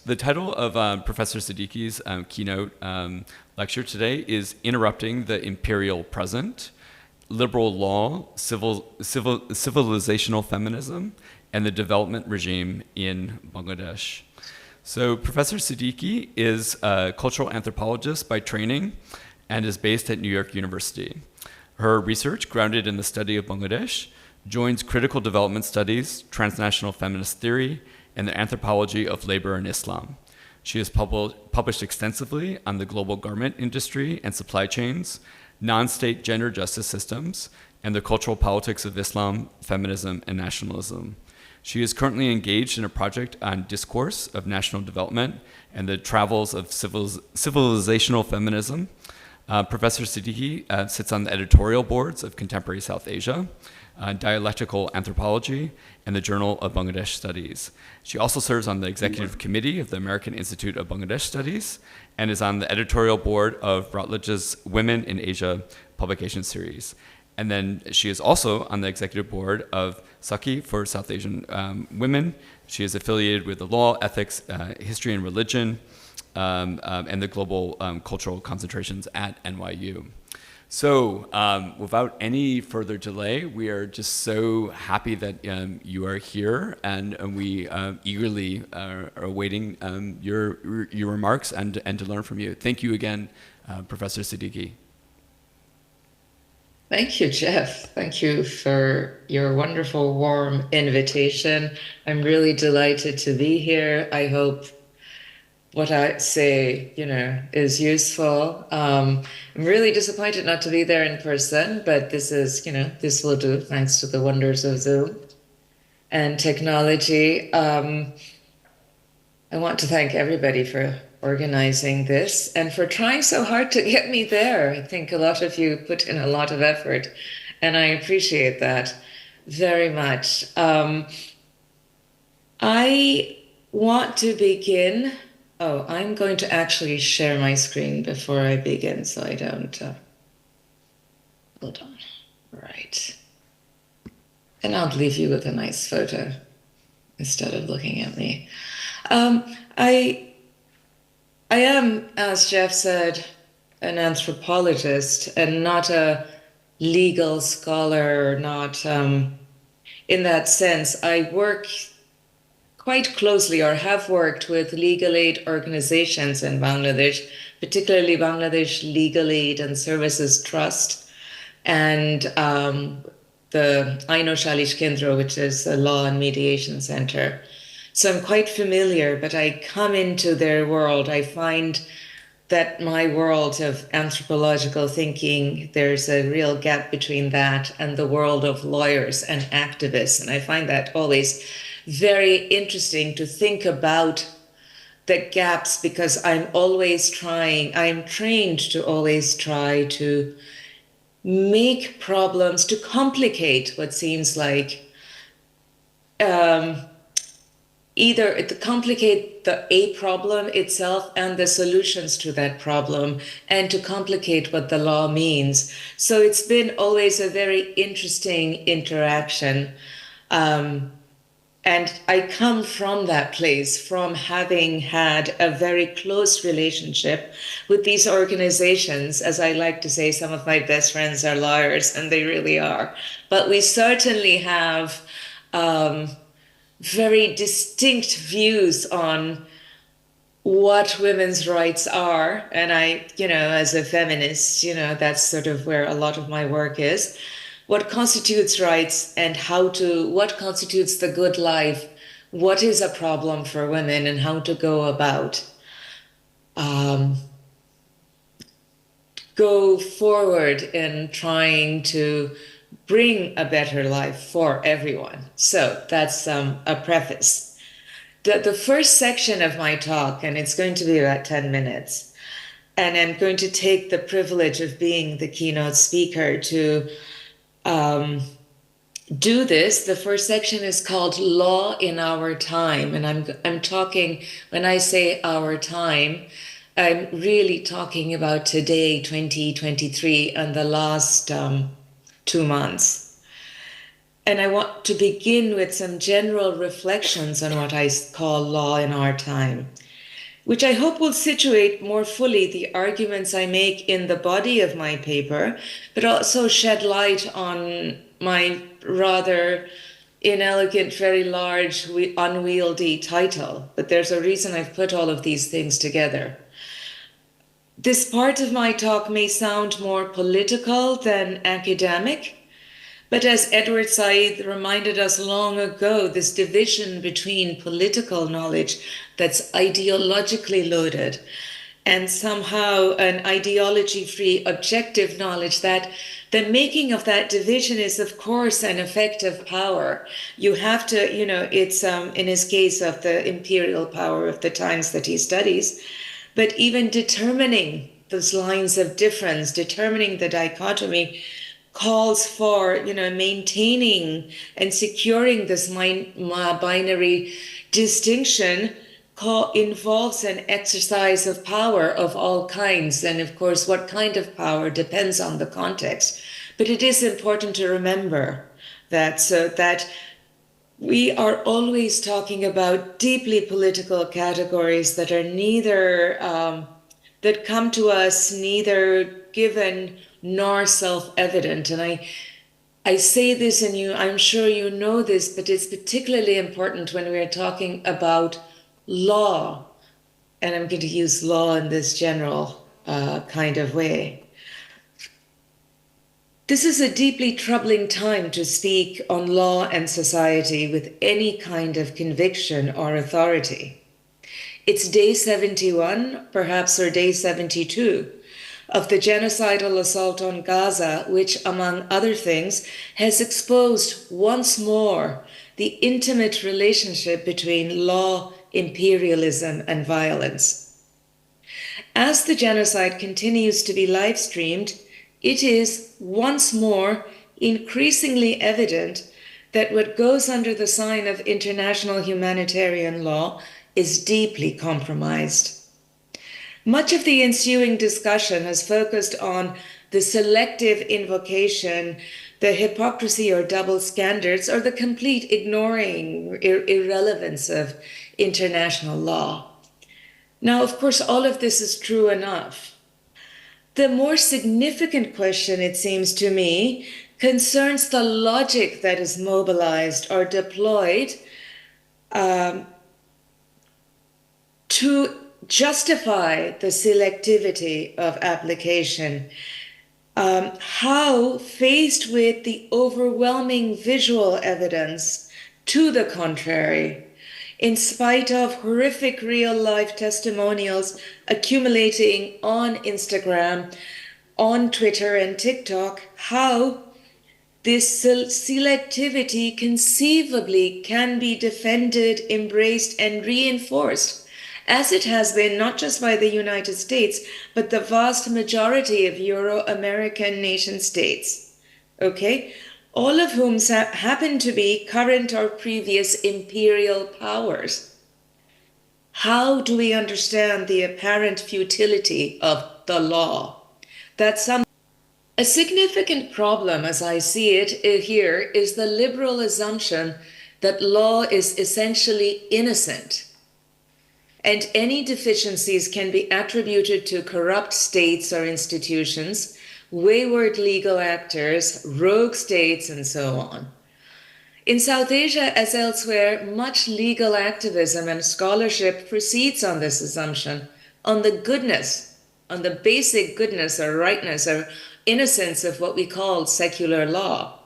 The title of Professor Siddiqi's keynote lecture today is Interrupting the Imperial Present, Liberal Law, Civilizational Feminism, and the Development Regime in Bangladesh. So Professor Siddiqi is a cultural anthropologist by training and is based at New York University. Her research, grounded in the study of Bangladesh, joins critical development studies, transnational feminist theory, and the anthropology of labor and Islam. She has published extensively on the global garment industry and supply chains, non-state gender justice systems, and the cultural politics of Islam, feminism, and nationalism. She is currently engaged in a project on discourse of national development and the travels of civilizational feminism. Professor Siddiqi sits on the editorial boards of Contemporary South Asia, Dialectical Anthropology, and the Journal of Bangladesh Studies. She also serves on the executive committee of the American Institute of Bangladesh Studies and is on the editorial board of Routledge's Women in Asia publication series. And then she is also on the executive board of Saki for South Asian women. She is affiliated with the law, ethics, history and religion, and the global cultural concentrations at NYU. So without any further delay, we are just so happy that you are here, and we eagerly are awaiting your remarks and to learn from you. Thank you again, Professor Siddiqi. Thank you, Jeff. Thank you for your wonderful, warm invitation. I'm really delighted to be here. I hope what I say, is useful. I'm really disappointed not to be there in person, but this this will do thanks to the wonders of Zoom and technology. I want to thank everybody for organizing this and for trying so hard to get me there. I think a lot of you put in a lot of effort, and I appreciate that very much. I want to begin. Oh, I'm going to actually share my screen before I begin so I don't, hold on, right. And I'll leave you with a nice photo instead of looking at me. I am, as Jeff said, an anthropologist and not a legal scholar, not in that sense. I work quite closely, or have worked with legal aid organizations in Bangladesh, particularly Bangladesh Legal Aid and Services Trust, and the Aino Shalish Kendra, which is a law and mediation center. So I'm quite familiar, but I come into their world. I find that my world of anthropological thinking, there's a real gap between that and the world of lawyers and activists. And I find that always very interesting to think about the gaps, because I'm trained to always try to make problems, to complicate what seems like either to complicate a problem itself and the solutions to that problem, and to complicate what the law means. So it's been always a very interesting interaction. And I come from that place, from having had a very close relationship with these organizations. As I like to say, some of my best friends are lawyers, and they really are. But we certainly have very distinct views on what women's rights are. And I, as a feminist, that's sort of where a lot of my work is. What constitutes rights and what constitutes the good life, what is a problem for women, and how to go about go forward in trying to bring a better life for everyone. So that's a preface. The first section of my talk, and it's going to be about 10 minutes, and I'm going to take the privilege of being the keynote speaker to do this. The first section is called Law in Our Time. And I'm talking, when I say our time, I'm really talking about today, 2023, and the last 2 months. And I want to begin with some general reflections on what I call law in our time, which I hope will situate more fully the arguments I make in the body of my paper, but also shed light on my rather inelegant, very large, unwieldy title. But there's a reason I've put all of these things together. This part of my talk may sound more political than academic, but as Edward Said reminded us long ago, this division between political knowledge that's ideologically loaded and somehow an ideology-free objective knowledge, that the making of that division is, of course, an effect of power. You have to, it's in his case of the imperial power of the times that he studies, but even determining those lines of difference, determining the dichotomy, calls for, maintaining and securing this binary distinction involves an exercise of power of all kinds. And of course, what kind of power depends on the context. But it is important to remember that, so that we are always talking about deeply political categories that are neither, that come to us neither given nor self-evident. And I say this, and I'm sure you know this, but it's particularly important when we are talking about law. And I'm going to use law in this general kind of way. This is a deeply troubling time to speak on law and society with any kind of conviction or authority. It's day 71, perhaps, or day 72 of the genocidal assault on Gaza, which, among other things, has exposed once more the intimate relationship between law, imperialism, and violence. As the genocide continues to be live streamed, it is once more increasingly evident that what goes under the sign of international humanitarian law is deeply compromised. Much of the ensuing discussion has focused on the selective invocation, the hypocrisy or double standards, or the complete ignoring, irrelevance of international law. Now, of course, all of this is true enough. The more significant question, it seems to me, concerns the logic that is mobilized or deployed to justify the selectivity of application. How, faced with the overwhelming visual evidence to the contrary, in spite of horrific real-life testimonials accumulating on Instagram, on Twitter and TikTok, how this selectivity conceivably can be defended, embraced, and reinforced, as it has been not just by the United States, but the vast majority of Euro-American nation states, okay? All of whom happen to be current or previous imperial powers. How do we understand the apparent futility of the law? A significant problem, as I see it here, is the liberal assumption that law is essentially innocent, and any deficiencies can be attributed to corrupt states or institutions, wayward legal actors, rogue states, and so on. In South Asia, as elsewhere, much legal activism and scholarship proceeds on this assumption, on the goodness, on the basic goodness or rightness or innocence of what we call secular law.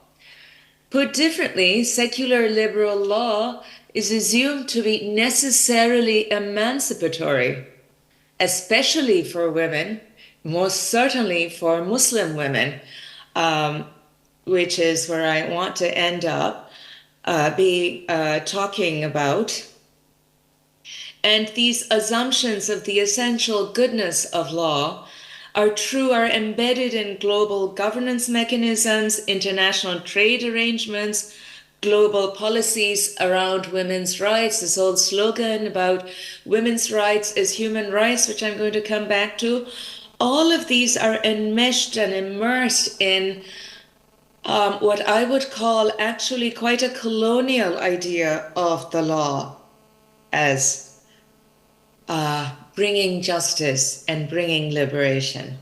Put differently, secular liberal law is assumed to be necessarily emancipatory, especially for women, most certainly for Muslim women, which is where I want to end up, talking about. And these assumptions of the essential goodness of law are embedded in global governance mechanisms, international trade arrangements, global policies around women's rights, this old slogan about women's rights as human rights, which I'm going to come back to. All of these are enmeshed and immersed in what I would call actually quite a colonial idea of the law as bringing justice and bringing liberation.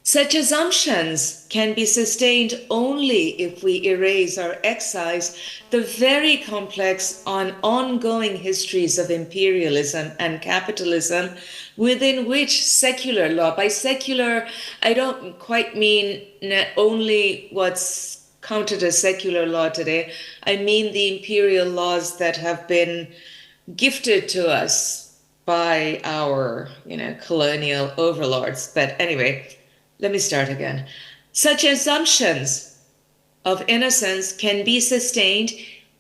Such assumptions can be sustained only if we erase or excise the very complex ongoing histories of imperialism and capitalism within which secular law, by secular, I don't quite mean only what's counted as secular law today. I mean the imperial laws that have been gifted to us by our, colonial overlords. But anyway, let me start again. Such assumptions of innocence can be sustained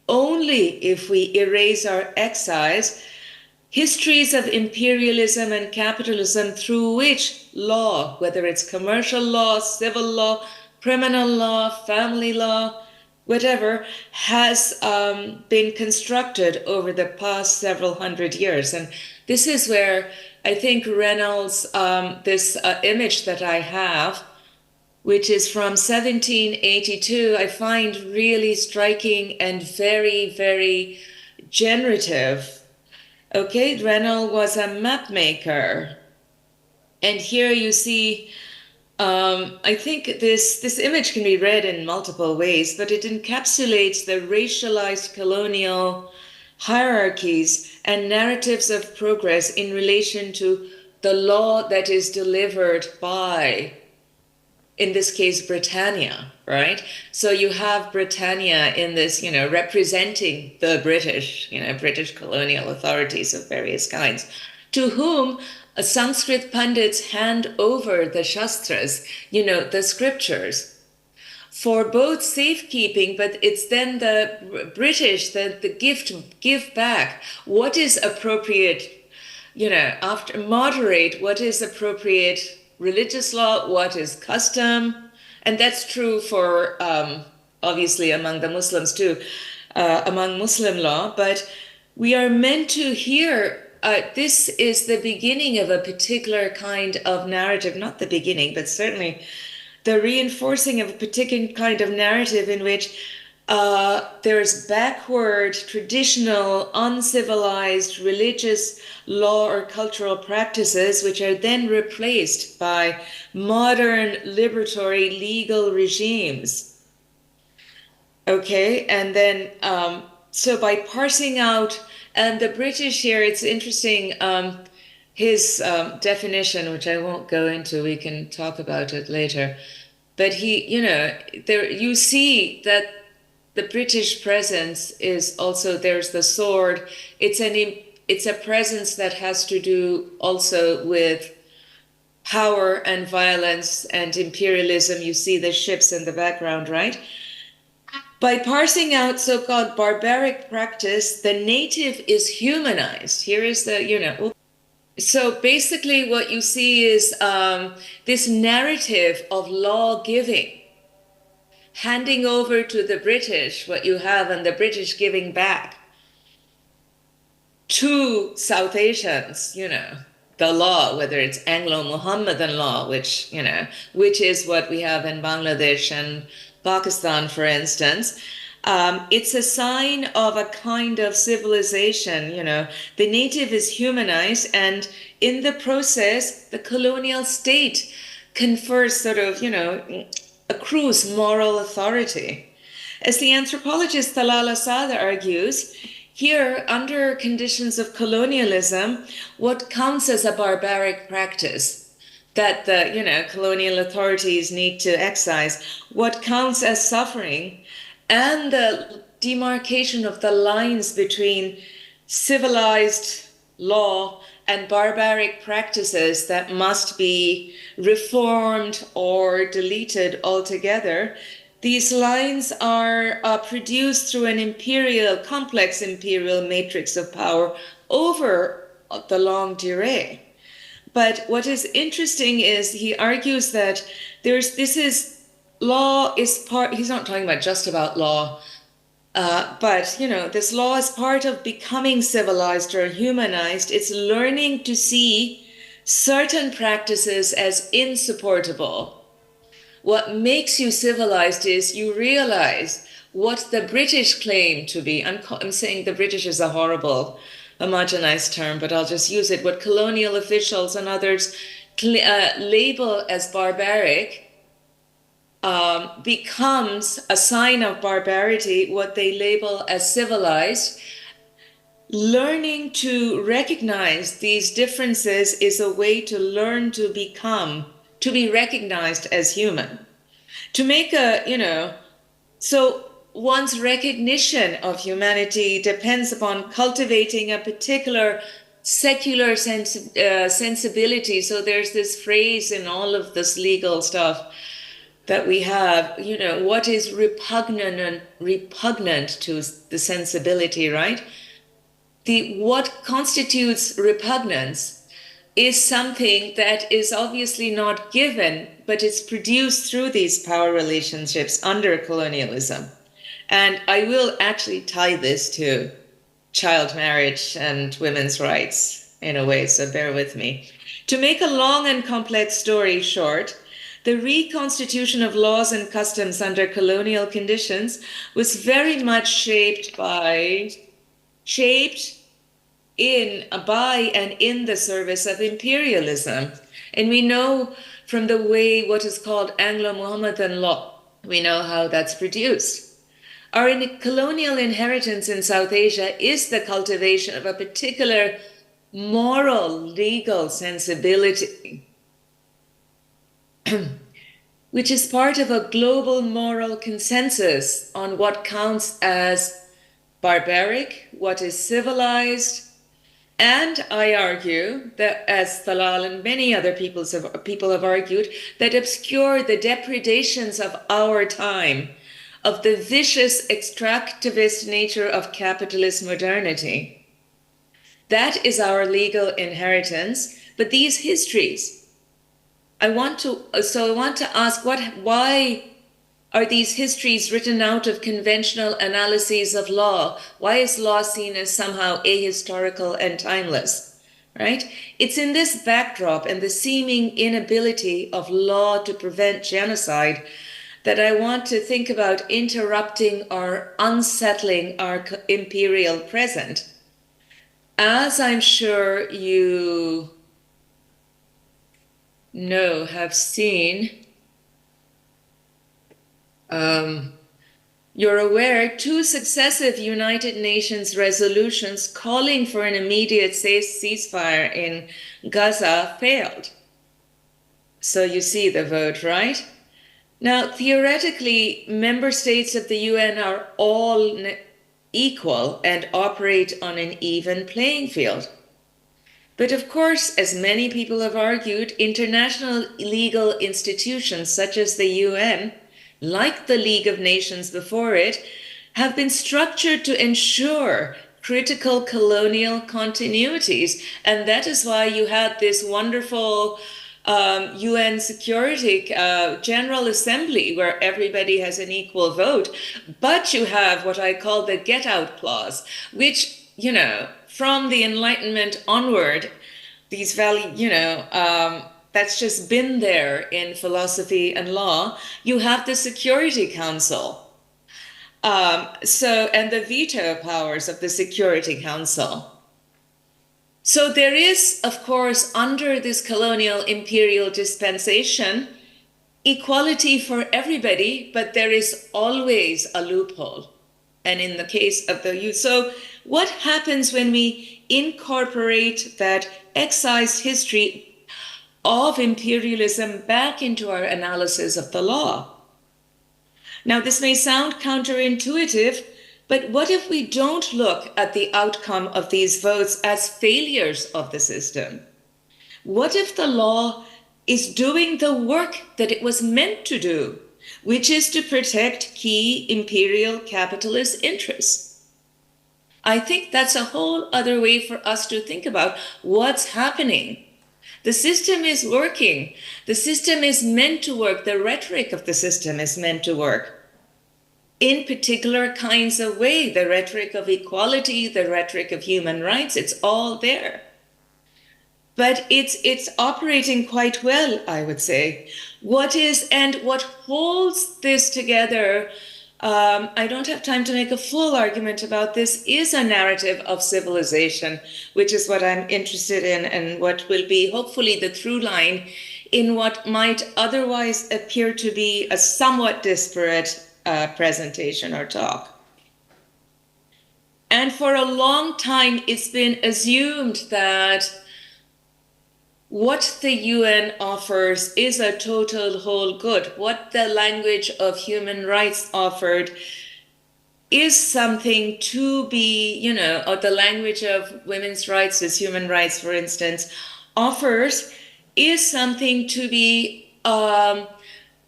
only if we erase or excise histories of imperialism and capitalism through which law, whether it's commercial law, civil law, criminal law, family law, whatever, has been constructed over the past several hundred years. And this is where I think Reynolds, this image that I have, which is from 1782, I find really striking and very, very generative. Okay, Reynolds was a map maker. And here you see, I think this image can be read in multiple ways, but it encapsulates the racialized colonial hierarchies and narratives of progress in relation to the law that is delivered by, in this case, Britannia, right? So you have Britannia in this, representing the British, British colonial authorities of various kinds, to whom Sanskrit pundits hand over the Shastras, the scriptures, for both safekeeping, but it's then the British that the give back what is appropriate, after moderate what is appropriate religious law, what is custom, and that's true for obviously among the Muslims too, among Muslim law. But we are meant to hear. This is the beginning of a particular kind of narrative, not the beginning, but certainly the reinforcing of a particular kind of narrative in which there's backward, traditional, uncivilized religious law or cultural practices, which are then replaced by modern, liberatory, legal regimes. Okay, and then so by parsing out, and the British here, it's interesting, his definition, which I won't go into, we can talk about it later. But there you see that the British presence is also, there's the sword. It's a presence that has to do also with power and violence and imperialism. You see the ships in the background, right? By parsing out so-called barbaric practice, the native is humanized. Here is the, So basically what you see is this narrative of law giving, handing over to the British what you have and the British giving back to South Asians, the law, whether it's Anglo-Muhammadan law, which is what we have in Bangladesh and Pakistan, for instance. It's a sign of a kind of civilization, the native is humanized, and in the process, the colonial state confers sort of, accrues moral authority. As the anthropologist Talal Asad argues, here, under conditions of colonialism, what counts as a barbaric practice that the colonial authorities need to excise, what counts as suffering, and the demarcation of the lines between civilized law and barbaric practices that must be reformed or deleted altogether. These lines are produced through an complex imperial matrix of power over the longue durée. But what is interesting is he argues that law is part, he's not talking about just about law, but this law is part of becoming civilized or humanized. It's learning to see certain practices as insupportable, what makes you civilized is you realize what the British claim to be. I'm saying the British is a horrible, homogenized term, but I'll just use it. What colonial officials and others label as barbaric becomes a sign of barbarity, what they label as civilized. Learning to recognize these differences is a way to learn to become, to be recognized as human. To make so one's recognition of humanity depends upon cultivating a particular secular sensibility. So there's this phrase in all of this legal stuff that we have, what is repugnant to the sensibility, right? What constitutes repugnance is something that is obviously not given, but it's produced through these power relationships under colonialism. And I will actually tie this to child marriage and women's rights in a way, so bear with me. To make a long and complex story short, the reconstitution of laws and customs under colonial conditions was very much shaped by and in the service of imperialism. And we know from the way what is called Anglo-Mohammedan law, we know how that's produced. Our colonial inheritance in South Asia is the cultivation of a particular moral, legal sensibility, which is part of a global moral consensus on what counts as barbaric, what is civilized, and I argue that, as Thalal and many other people have argued, that obscure the depredations of our time, of the vicious extractivist nature of capitalist modernity. That is our legal inheritance. But these histories, I want to ask, why are these histories written out of conventional analyses of law? Why is law seen as somehow ahistorical and timeless, right? It's in this backdrop and the seeming inability of law to prevent genocide that I want to think about interrupting or unsettling our imperial present. As I'm sure you have seen, you're aware, 2 successive United Nations resolutions calling for an immediate ceasefire in Gaza failed. So you see the vote, right? Now, theoretically, member states of the UN are all equal and operate on an even playing field. But of course, as many people have argued, international legal institutions such as the UN, like the League of Nations before it, have been structured to ensure critical colonial continuities. And that is why you had this wonderful UN Security General Assembly where everybody has an equal vote. But you have what I call the get out clause, which, from the Enlightenment onward, these that's just been there in philosophy and law. You have the Security Council. And the veto powers of the Security Council. So there is, of course, under this colonial imperial dispensation, equality for everybody, but there is always a loophole. And in the case of the youth, so what happens when we incorporate that excised history of imperialism back into our analysis of the law? Now, this may sound counterintuitive, but what if we don't look at the outcome of these votes as failures of the system? What if the law is doing the work that it was meant to do, which is to protect key imperial capitalist interests? I think that's a whole other way for us to think about what's happening. The system is working. The system is meant to work. The rhetoric of the system is meant to work in particular kinds of way. The rhetoric of equality, the rhetoric of human rights, it's all there. but it's operating quite well, I would say. What holds this together, I don't have time to make a full argument about this, is a narrative of civilization, which is what I'm interested in and what will be hopefully the through line in what might otherwise appear to be a somewhat disparate presentation or talk. And for a long time, it's been assumed that what the UN offers is a total whole good. What the language of human rights offered is something to be, or the language of women's rights as human rights, for instance, offers is something to be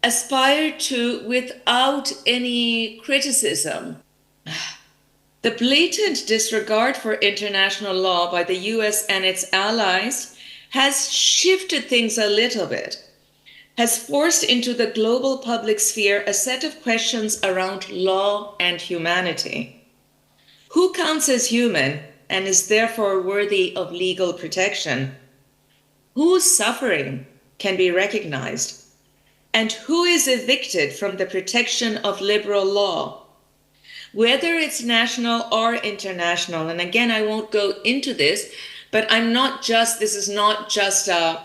aspired to without any criticism. The blatant disregard for international law by the US and its allies has shifted things a little bit, has forced into the global public sphere a set of questions around law and humanity. Who counts as human and is therefore worthy of legal protection? Whose suffering can be recognized? And who is evicted from the protection of liberal law? Whether it's national or international, and again, I won't go into this, but this is not just a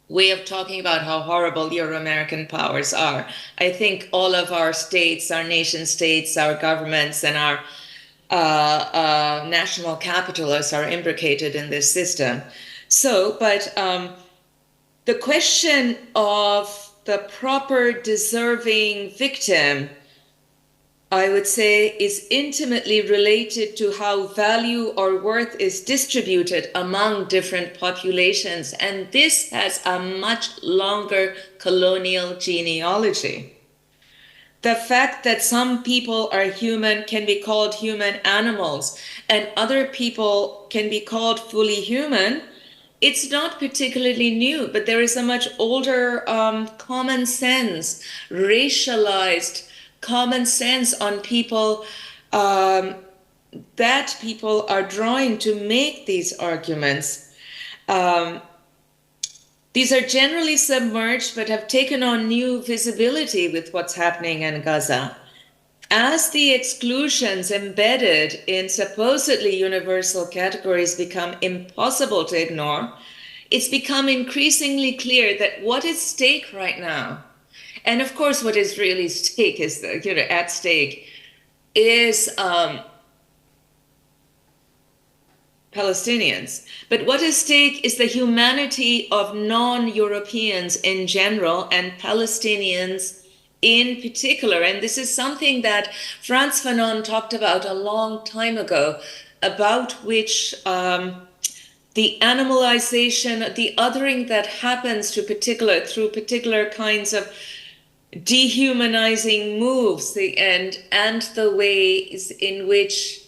way of talking about how horrible Euro-American powers are. I think all of our states, our nation states, our governments, and our national capitalists are imbricated in this system. But the question of the proper deserving victim, I would say, is intimately related to how value or worth is distributed among different populations. And this has a much longer colonial genealogy. The fact that some people are human can be called human animals and other people can be called fully human, it's not particularly new, but there is a much older common sense, racialized common sense on people that people are drawing to make these arguments. These are generally submerged but have taken on new visibility with what's happening in Gaza. As the exclusions embedded in supposedly universal categories become impossible to ignore, it's become increasingly clear that what is at stake right now, and of course what is really at stake is Palestinians. But what is at stake is the humanity of non-Europeans in general and Palestinians in particular. And this is something that Frantz Fanon talked about a long time ago, about which the animalization, the othering that happens through particular kinds of dehumanizing moves, and the ways in which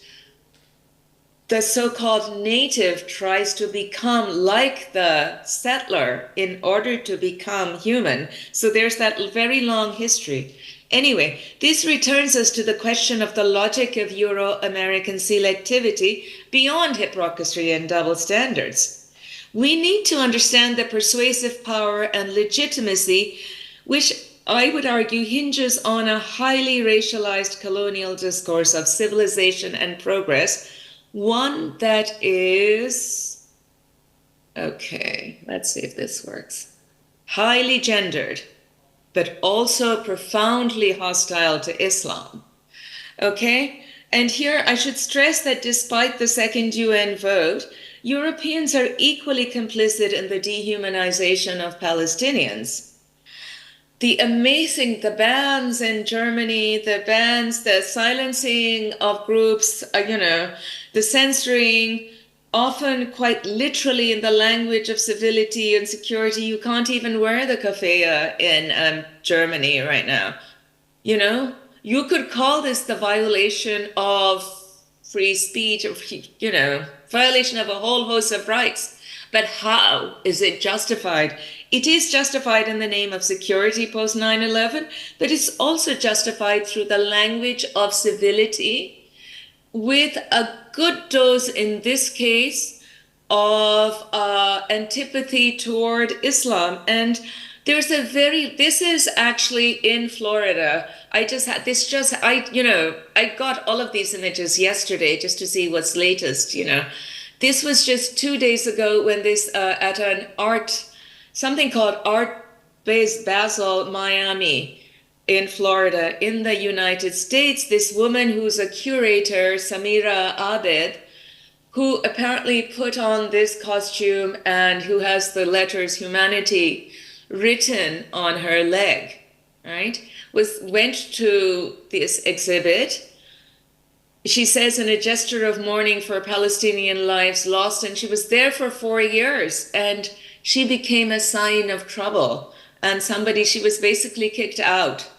the so-called native tries to become like the settler in order to become human. So there's that very long history. Anyway, this returns us to the question of the logic of Euro-American selectivity beyond hypocrisy and double standards. We need to understand the persuasive power and legitimacy, which I would argue hinges on a highly racialized colonial discourse of civilization and progress, one that is, okay, let's see if this works, highly gendered, but also profoundly hostile to Islam. Okay? And here I should stress that despite the second UN vote, Europeans are equally complicit in the dehumanization of Palestinians. The bans in Germany, the silencing of groups, the censoring, often quite literally in the language of civility and security. You can't even wear the keffiyeh in Germany right now. You could call this the violation of free speech, violation of a whole host of rights. But how is it justified? It is justified in the name of security post 9/11, but it's also justified through the language of civility, with a good dose, in this case, of antipathy toward Islam. And this is actually in Florida. I got all of these images yesterday just to see what's latest. This was just 2 days ago when at something called Art Base Basel, Miami, in Florida, in the United States, this woman who's a curator, Samira Abed, who apparently put on this costume and who has the letters humanity written on her leg, right? Went to this exhibit. She says, in a gesture of mourning for Palestinian lives lost, and she was there for 4 years, and she became a sign of trouble. And she was basically kicked out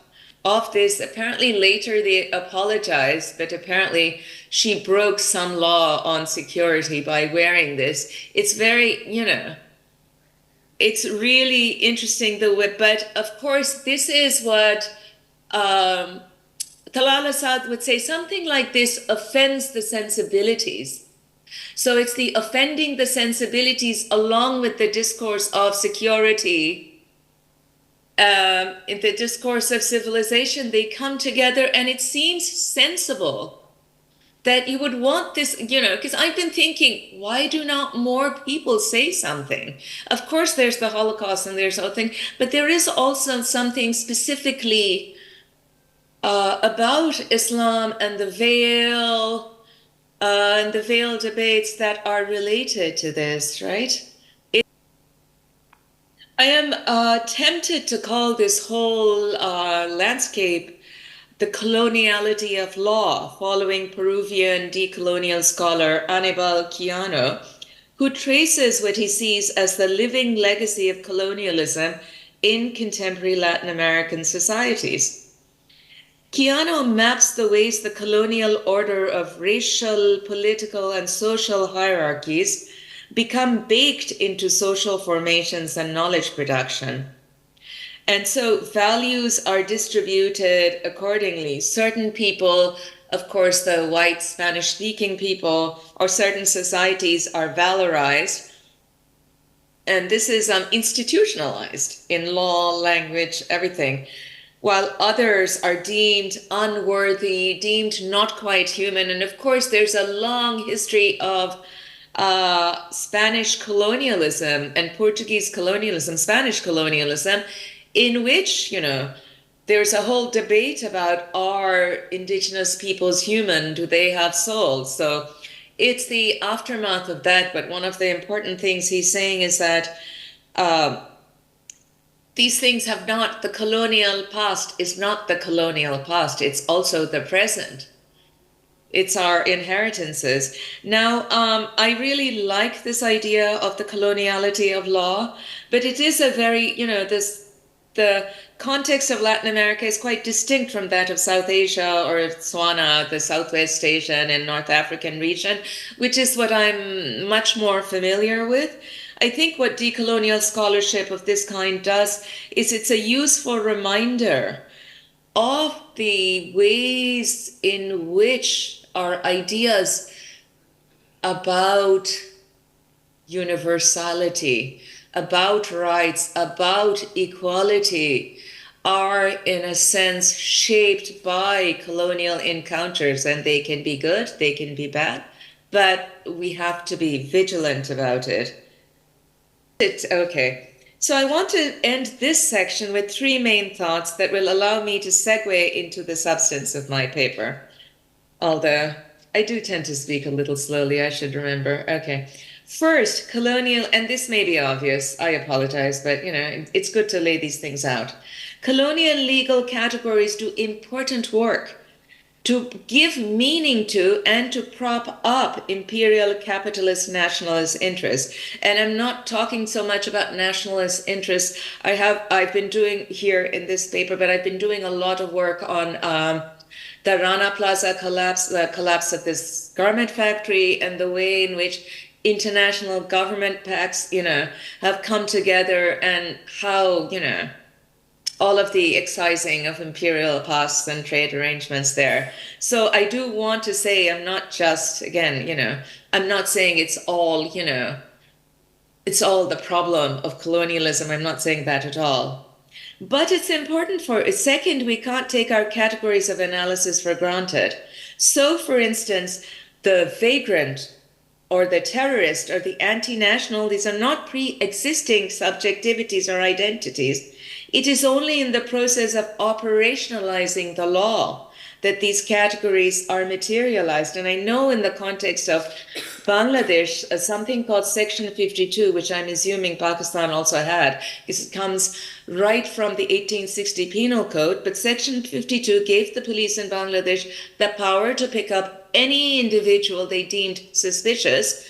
of this. Apparently later they apologized, but apparently she broke some law on security by wearing this. It's it's really interesting but of course this is what Talal Asad would say. Something like this offends the sensibilities. So it's the offending the sensibilities along with the discourse of security. In the discourse of civilization, they come together, and it seems sensible that you would want this, because I've been thinking, why do not more people say something? Of course, there's the Holocaust and there's other thing, but there is also something specifically about Islam and the veil debates that are related to this, right? I am tempted to call this whole landscape the coloniality of law, following Peruvian decolonial scholar Aníbal Quijano, who traces what he sees as the living legacy of colonialism in contemporary Latin American societies. Quijano maps the ways the colonial order of racial, political, and social hierarchies become baked into social formations and knowledge production. And so values are distributed accordingly. Certain people, of course, the white Spanish-speaking people, or certain societies are valorized. And this is institutionalized in law, language, everything, while others are deemed unworthy, deemed not quite human. And of course, there's a long history of Spanish colonialism and Portuguese colonialism, Spanish colonialism, in which, there's a whole debate about, are indigenous peoples human? Do they have souls? So it's the aftermath of that. But one of the important things he's saying is that these things the colonial past is not the colonial past. It's also the present. It's our inheritances. Now, I really like this idea of the coloniality of law, but it is a very, the context of Latin America is quite distinct from that of South Asia or Botswana, the Southwest Asian and North African region, which is what I'm much more familiar with. I think what decolonial scholarship of this kind does is it's a useful reminder of the ways in which our ideas about universality, about rights, about equality are in a sense shaped by colonial encounters, and they can be good, they can be bad, but we have to be vigilant about it. Okay. So I want to end this section with 3 main thoughts that will allow me to segue into the substance of my paper. Although I do tend to speak a little slowly, I should remember. Okay. First, colonial, and this may be obvious, I apologize, but it's good to lay these things out. Colonial legal categories do important work to give meaning to and to prop up imperial capitalist nationalist interests. And I'm not talking so much about nationalist interests. I've been doing here in this paper, but I've been doing a lot of work on the Rana Plaza collapse, the collapse of this garment factory, and the way in which international government pacts, have come together, and how, all of the excising of imperial pasts and trade arrangements there. So I do want to say, I'm not just, again, I'm not saying it's all, it's all the problem of colonialism. I'm not saying that at all. But it's important second, we can't take our categories of analysis for granted. So, for instance, the vagrant or the terrorist or the anti-national, these are not pre-existing subjectivities or identities. It is only in the process of operationalizing the law that these categories are materialized. And I know in the context of Bangladesh, something called Section 52, which I'm assuming Pakistan also had, because it comes right from the 1860 Penal Code. But Section 52 gave the police in Bangladesh the power to pick up any individual they deemed suspicious,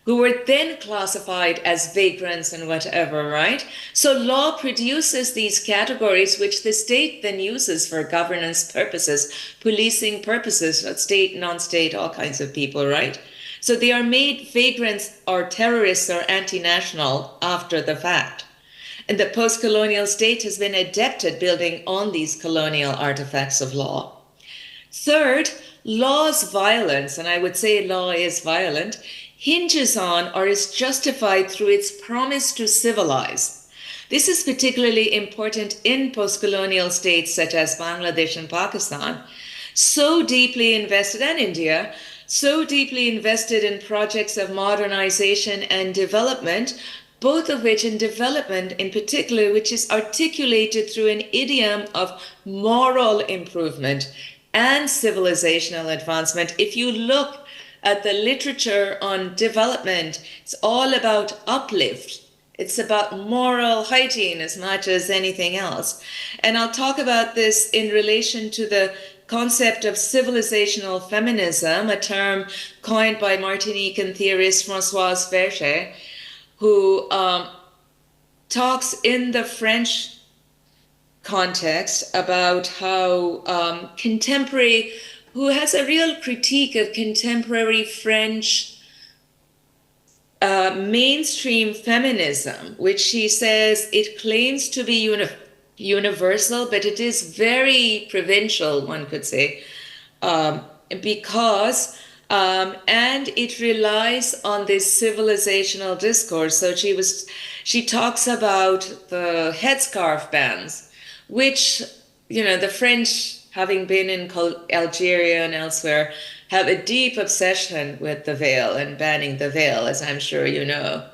who were then classified as vagrants and whatever, right? So law produces these categories, which the state then uses for governance purposes, policing purposes, state, non-state, all kinds of people, right? So they are made vagrants or terrorists or anti-national after the fact. And the post-colonial state has been adept at building on these colonial artifacts of law. Third, law's violence, and I would say law is violent, hinges on or is justified through its promise to civilize. This is particularly important in post-colonial states such as Bangladesh and Pakistan, so deeply invested, and India, so deeply invested in projects of modernization and development, both of which in development in particular, which is articulated through an idiom of moral improvement and civilizational advancement. If you look at the literature on development, it's all about uplift. It's about moral hygiene as much as anything else. And I'll talk about this in relation to the concept of civilizational feminism, a term coined by Martinican theorist Françoise Verger, who talks in the French context about how contemporary, who has a real critique of contemporary French mainstream feminism, which she says it claims to be universal, but it is very provincial, one could say, because and it relies on this civilizational discourse. So she talks about the headscarf bans, which, you know, the French, having been in Algeria and elsewhere, have a deep obsession with the veil and banning the veil, as I'm sure you know.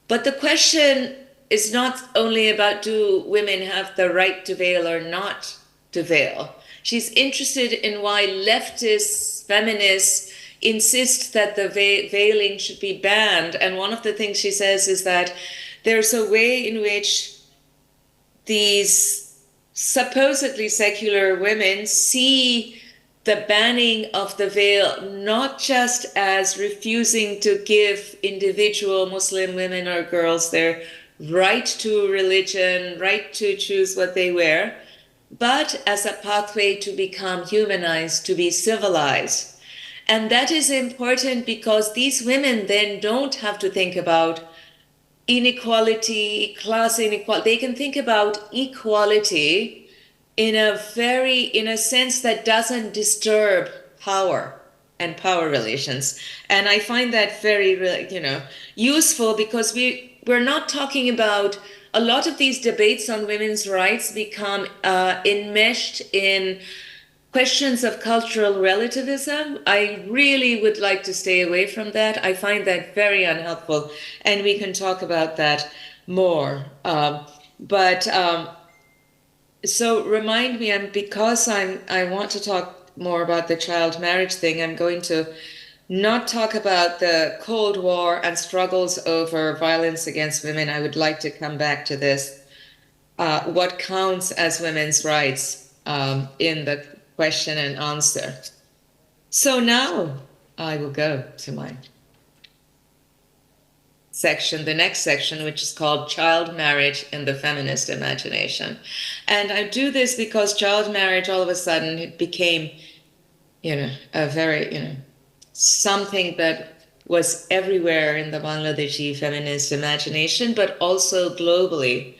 But the question is not only about do women have the right to veil or not to veil. She's interested in why leftists, feminists insist that the veiling should be banned. And one of the things she says is that there's a way in which these supposedly secular women see the banning of the veil not just as refusing to give individual Muslim women or girls their right to religion, right to choose what they wear, but as a pathway to become humanized, to be civilized. And that is important because these women then don't have to think about inequality, class inequality. They can think about equality in a sense that doesn't disturb power and power relations. And I find that very, useful, because we're not talking about, a lot of these debates on women's rights become enmeshed in questions of cultural relativism. I really would like to stay away from that. I find that very unhelpful, and we can talk about that more. So remind me, because I want to talk more about the child marriage thing, I'm going to not talk about the Cold War and struggles over violence against women. I would like to come back to this. What counts as women's rights in the question and answer. So now I will go to my section, the next section, which is called Child Marriage in the Feminist Imagination. And I do this because child marriage, all of a sudden, it became, a very, something that was everywhere in the Bangladeshi feminist imagination, but also globally.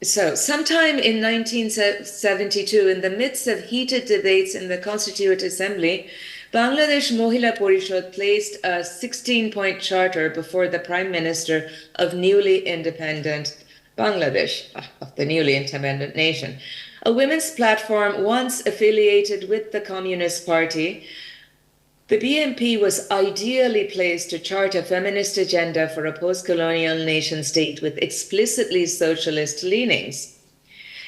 So sometime in 1972, in the midst of heated debates in the Constituent Assembly, Bangladesh Mohila Parishad placed a 16-point charter before the Prime Minister of newly independent Bangladesh, of the newly independent nation. A women's platform once affiliated with the Communist Party, the BNP was ideally placed to chart a feminist agenda for a post-colonial nation state with explicitly socialist leanings.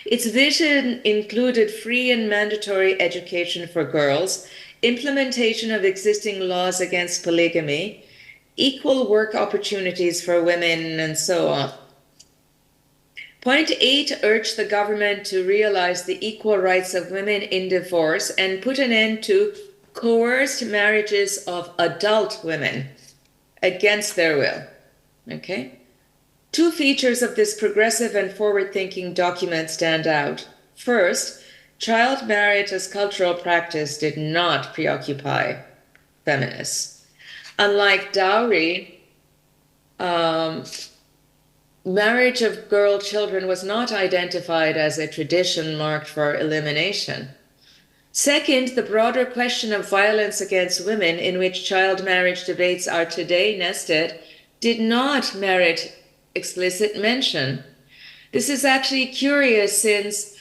Its vision included free and mandatory education for girls, implementation of existing laws against polygamy, equal work opportunities for women, and so on. Point 8 urged the government to realize the equal rights of women in divorce and put an end to coerced marriages of adult women against their will. Okay? Two features of this progressive and forward-thinking document stand out. First, child marriage as cultural practice did not preoccupy feminists. Unlike dowry, marriage of girl children was not identified as a tradition marked for elimination. Second, the broader question of violence against women, in which child marriage debates are today nested, did not merit explicit mention. This is actually curious since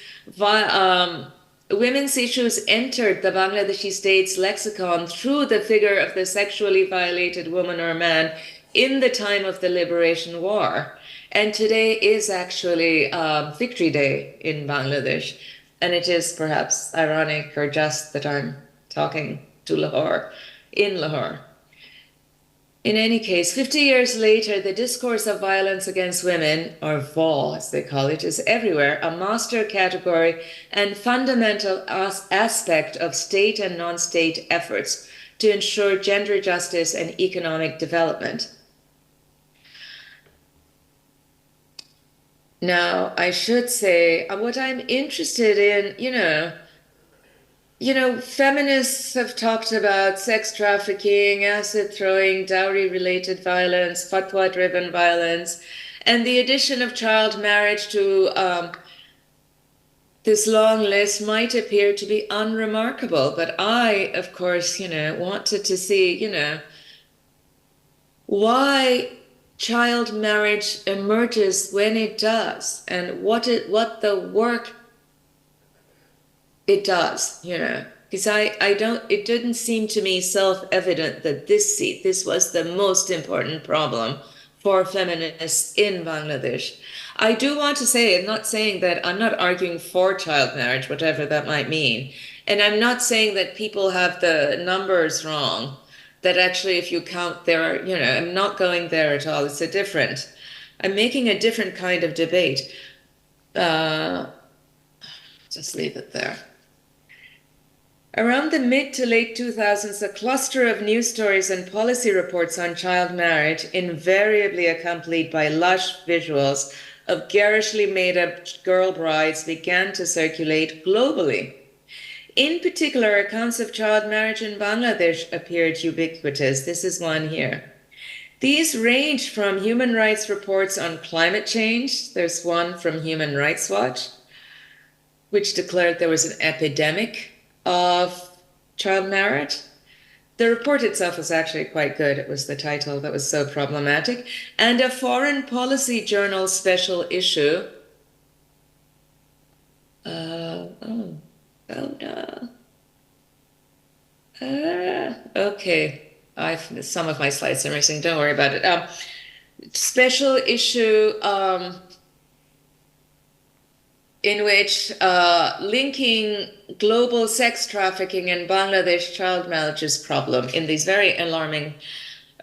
women's issues entered the Bangladeshi state's lexicon through the figure of the sexually violated woman or man in the time of the Liberation War. And today is actually Victory Day in Bangladesh. And it is perhaps ironic or just that I'm talking to Lahore, in Lahore. In any case, 50 years later, the discourse of violence against women, or VAW as they call it, is everywhere, a master category and fundamental aspect of state and non-state efforts to ensure gender justice and economic development. Now, I should say what I'm interested in, feminists have talked about sex trafficking, acid throwing, dowry-related violence, fatwa-driven violence, and the addition of child marriage to this long list might appear to be unremarkable. But I, of course, wanted to see, why child marriage emerges when it does, and what the work it does, because it didn't seem to me self-evident that this was the most important problem for feminists in Bangladesh. I do want to say, I'm not saying that I'm not arguing for child marriage, whatever that might mean, and I'm not saying that people have the numbers wrong, that actually if you count there, I'm not going there at all. I'm making a different kind of debate. Just leave it there. Around the mid to late 2000s, a cluster of news stories and policy reports on child marriage, invariably accompanied by lush visuals of garishly made-up girl brides, began to circulate globally. In particular, accounts of child marriage in Bangladesh appeared ubiquitous. This is one here. These range from human rights reports on climate change. There's one from Human Rights Watch, which declared there was an epidemic of child marriage. The report itself was actually quite good. It was the title that was so problematic. And a Foreign Policy Journal special issue. Oh no. Okay. Some of my slides are missing. Don't worry about it. Special issue in which linking global sex trafficking and Bangladesh child marriages problem in these very alarming,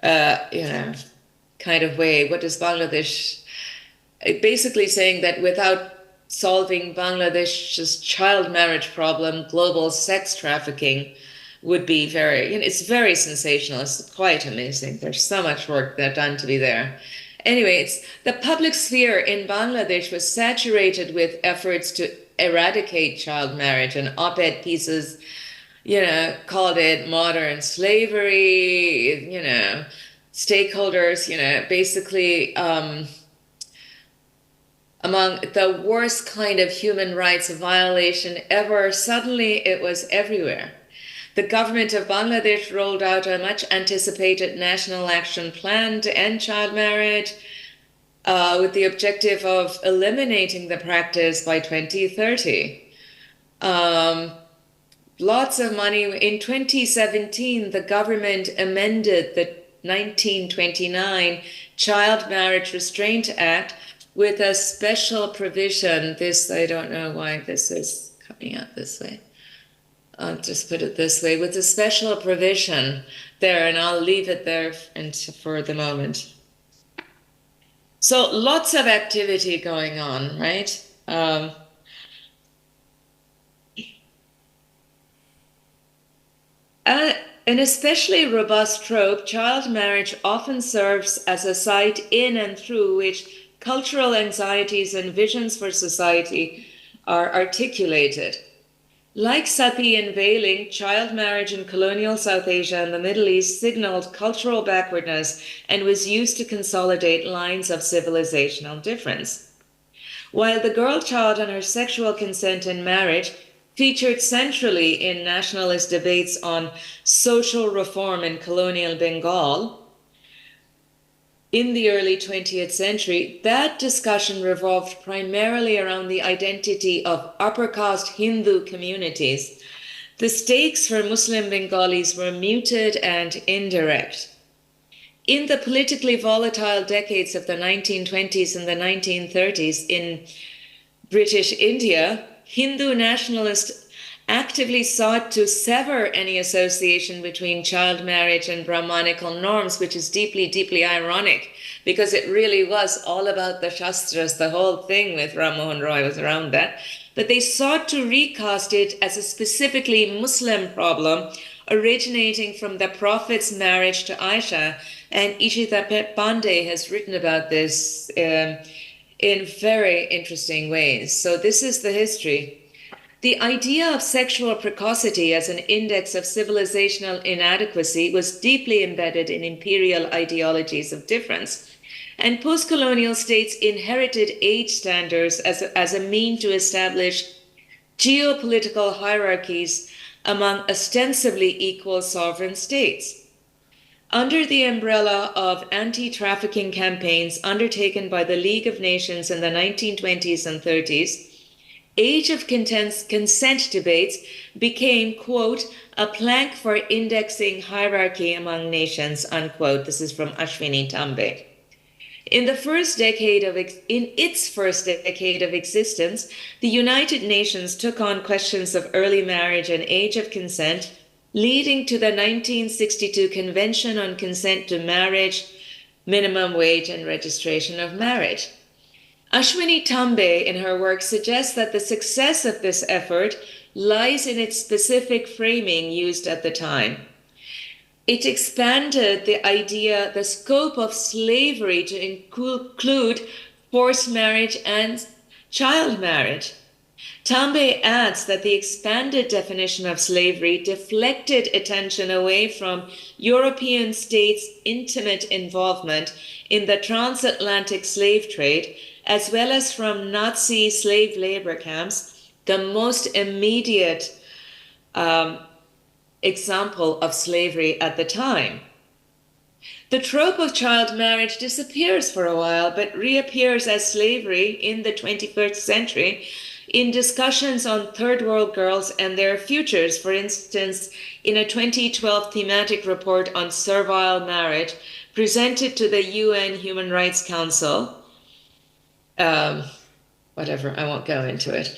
kind of way. What does Bangladesh? Basically saying that without solving Bangladesh's child marriage problem, global sex trafficking would be it's very sensational. It's quite amazing. There's so much work that's done to be there. Anyway, the public sphere in Bangladesh was saturated with efforts to eradicate child marriage, and op-ed pieces, called it modern slavery, stakeholders, basically among the worst kind of human rights violation ever. Suddenly it was everywhere. The government of Bangladesh rolled out a much anticipated national action plan to end child marriage with the objective of eliminating the practice by 2030. Lots of money. In 2017, the government amended the 1929 Child Marriage Restraint Act with a special provision. This, I don't know why this is coming out this way. I'll just put it this way, with a special provision there, and I'll leave it there for the moment. So lots of activity going on, right? An especially robust trope, child marriage often serves as a site in and through which cultural anxieties and visions for society are articulated. Like sati and veiling, child marriage in colonial South Asia and the Middle East signaled cultural backwardness and was used to consolidate lines of civilizational difference. While the girl child and her sexual consent in marriage featured centrally in nationalist debates on social reform in colonial Bengal, in the early 20th century, that discussion revolved primarily around the identity of upper caste Hindu communities. The stakes for Muslim Bengalis were muted and indirect. In the politically volatile decades of the 1920s and the 1930s in British India, Hindu nationalists actively sought to sever any association between child marriage and Brahmanical norms, which is deeply, deeply ironic, because it really was all about the Shastras. The whole thing with Ram Mohan Roy was around that. But they sought to recast it as a specifically Muslim problem originating from the Prophet's marriage to Aisha. And Ishita Pandey has written about this in very interesting ways. So this is the history. The idea of sexual precocity as an index of civilizational inadequacy was deeply embedded in imperial ideologies of difference, and postcolonial states inherited age standards as a mean to establish geopolitical hierarchies among ostensibly equal sovereign states. Under the umbrella of anti-trafficking campaigns undertaken by the League of Nations in the 1920s and 30s, age of consent debates became, quote, a plank for indexing hierarchy among nations, unquote. This is from Ashwini Tambe. In its first decade of existence, the United Nations took on questions of early marriage and age of consent, leading to the 1962 Convention on Consent to Marriage, Minimum Wage, and Registration of Marriage. Ashwini Tambe, in her work, suggests that the success of this effort lies in its specific framing used at the time. It expanded the scope of slavery to include forced marriage and child marriage. Tambe adds that the expanded definition of slavery deflected attention away from European states' intimate involvement in the transatlantic slave trade, as well as from Nazi slave labor camps, the most immediate example of slavery at the time. The trope of child marriage disappears for a while, but reappears as slavery in the 21st century in discussions on third world girls and their futures. For instance, in a 2012 thematic report on servile marriage presented to the UN Human Rights Council, whatever, I won't go into it.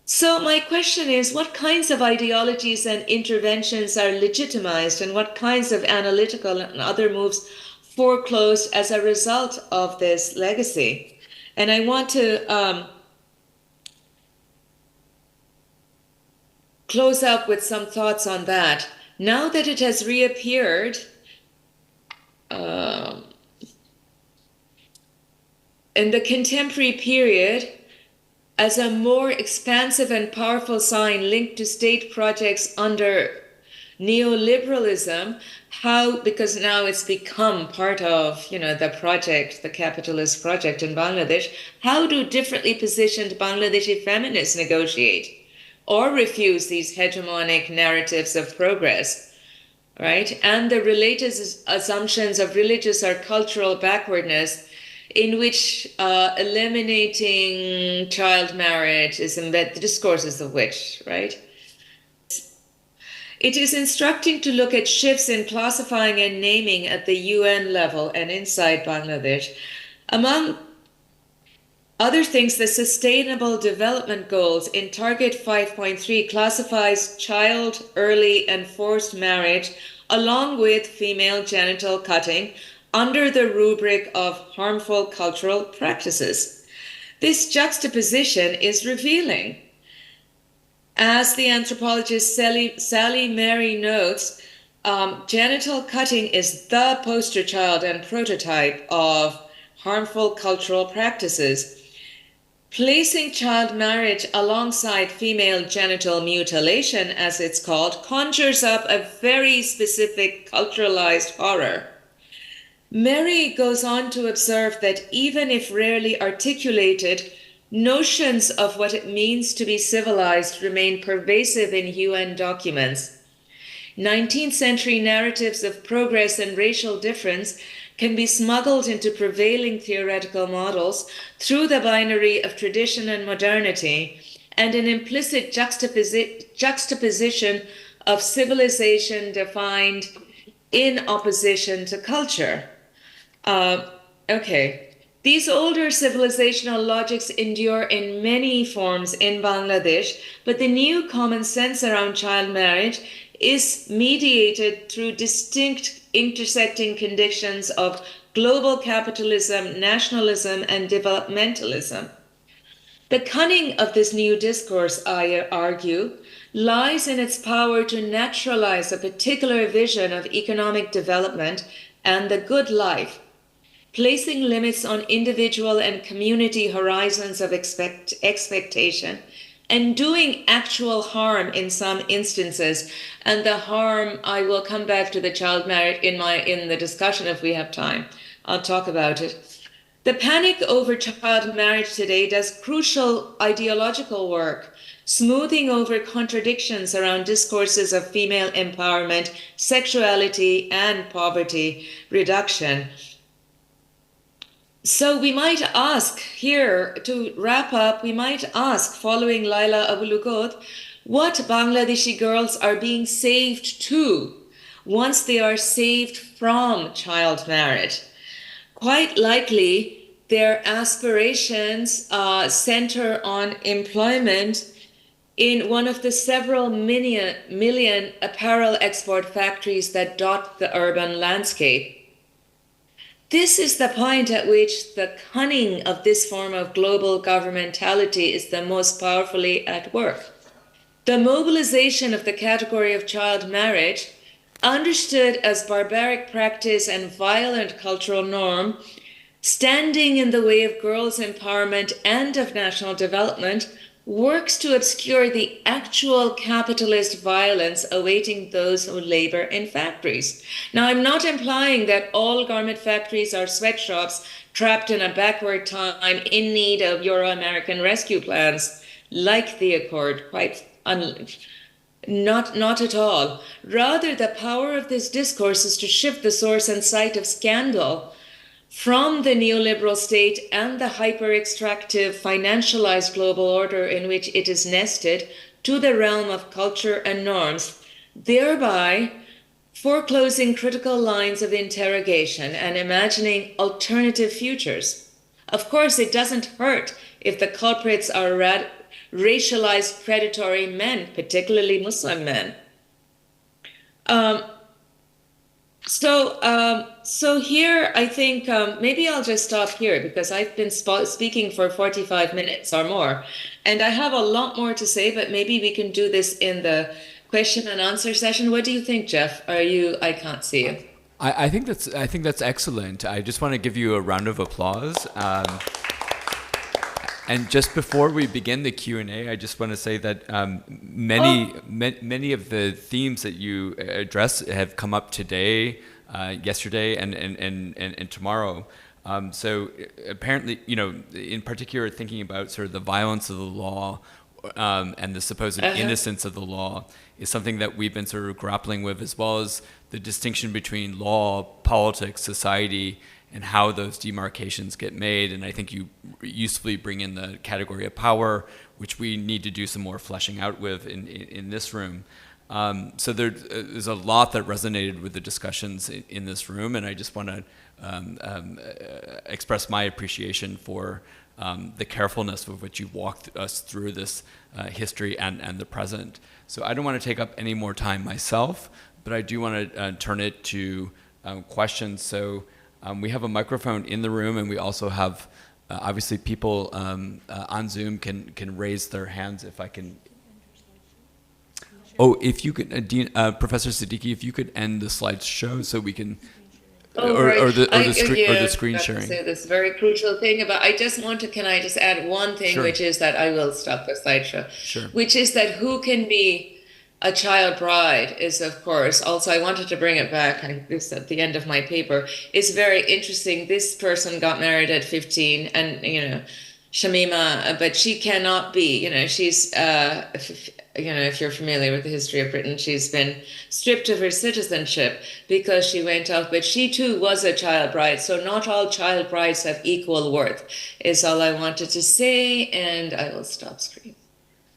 So my question is, what kinds of ideologies and interventions are legitimized, and what kinds of analytical and other moves foreclosed as a result of this legacy? And I want to close up with some thoughts on that. Now that it has reappeared, in the contemporary period, as a more expansive and powerful sign linked to state projects under neoliberalism, because now it's become part of, the project, the capitalist project in Bangladesh, how do differently positioned Bangladeshi feminists negotiate? or refuse these hegemonic narratives of progress, right? And the related assumptions of religious or cultural backwardness in which eliminating child marriage is embedded, the discourses of which, right? It is instructing to look at shifts in classifying and naming at the UN level and inside Bangladesh. Among other things, the Sustainable Development Goals in Target 5.3 classifies child, early, and forced marriage along with female genital cutting under the rubric of harmful cultural practices. This juxtaposition is revealing. As the anthropologist Sally Mary notes, genital cutting is the poster child and prototype of harmful cultural practices. Placing child marriage alongside female genital mutilation, as it's called, conjures up a very specific culturalized horror. Mary goes on to observe that even if rarely articulated, notions of what it means to be civilized remain pervasive in UN documents. 19th century narratives of progress and racial difference can be smuggled into prevailing theoretical models through the binary of tradition and modernity, and an implicit juxtaposition of civilization defined in opposition to culture. These older civilizational logics endure in many forms in Bangladesh, but the new common sense around child marriage is mediated through distinct intersecting conditions of global capitalism, nationalism, and developmentalism. The cunning of this new discourse, I argue, lies in its power to naturalize a particular vision of economic development and the good life, placing limits on individual and community horizons of expectation, and doing actual harm in some instances. And the harm, I will come back to the child marriage in the discussion if we have time. I'll talk about it. The panic over child marriage today does crucial ideological work, smoothing over contradictions around discourses of female empowerment, sexuality, and poverty reduction. So we might ask here, to wrap up, we might ask, following Laila Abulugod, what Bangladeshi girls are being saved to once they are saved from child marriage. Quite likely, their aspirations center on employment in one of the several million apparel export factories that dot the urban landscape. This is the point at which the cunning of this form of global governmentality is the most powerfully at work. The mobilization of the category of child marriage, understood as barbaric practice and violent cultural norm, standing in the way of girls' empowerment and of national development, works to obscure the actual capitalist violence awaiting those who labor in factories. Now, I'm not implying that all garment factories are sweatshops trapped in a backward time in need of Euro-American rescue plans like the Accord, not at all. Rather, the power of this discourse is to shift the source and site of scandal from the neoliberal state and the hyper-extractive, financialized global order in which it is nested to the realm of culture and norms, thereby foreclosing critical lines of interrogation and imagining alternative futures. Of course, it doesn't hurt if the culprits are racialized predatory men, particularly Muslim men. So here, I think maybe I'll just stop here because I've been speaking for 45 minutes or more, and I have a lot more to say, but maybe we can do this in the question and answer session. What do you think, Jeff? I can't see you. I think that's excellent. I just want to give you a round of applause. And just before we begin the Q&A, I just want to say that many of the themes that you address have come up today, yesterday, and tomorrow. So apparently, in particular, thinking about sort of the violence of the law, and the supposed innocence of the law is something that we've been sort of grappling with, as well as the distinction between law, politics, society, and how those demarcations get made. And I think you usefully bring in the category of power, which we need to do some more fleshing out with in this room. So there's a lot that resonated with the discussions in this room, and I just want to express my appreciation for the carefulness with which you walked us through this history and the present. So I don't want to take up any more time myself, but I do want to turn it to questions. So we have a microphone in the room, and we also have, obviously, people on Zoom can raise their hands if I can. Oh, if you could, Professor Siddiqi, if you could end the slideshow so we can, or the screen sharing. Say this very crucial thing about. I just want to. Can I just add one thing, Sure. which is that I will stop the slideshow. Sure. Which is that who can be a child bride is, of course. Also, I wanted to bring it back. This at the end of my paper is very interesting. This person got married at 15, and Shamima, but she cannot be. She's. If you're familiar with the history of Britain, she's been stripped of her citizenship because she went off, but she too was a child bride. So not all child brides have equal worth, is all I wanted to say, and I will stop screen.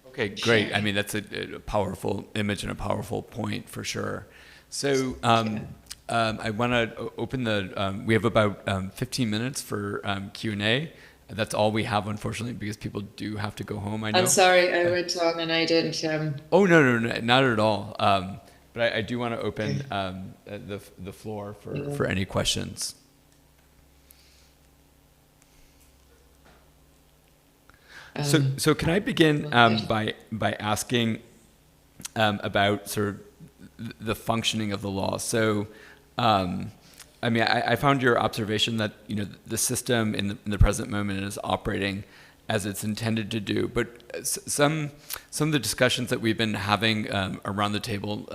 Okay, great. I mean, that's a powerful image and a powerful point for sure. So I want to open we have about 15 minutes for Q&A. That's all we have, unfortunately, because people do have to go home. I know. I'm sorry, I went on and I didn't. Oh no, not at all. But I do want to open the floor for any questions. So can I begin by asking about sort of the functioning of the law? So. I mean, I found your observation that the system in the present moment is operating as it's intended to do. But some of the discussions that we've been having around the table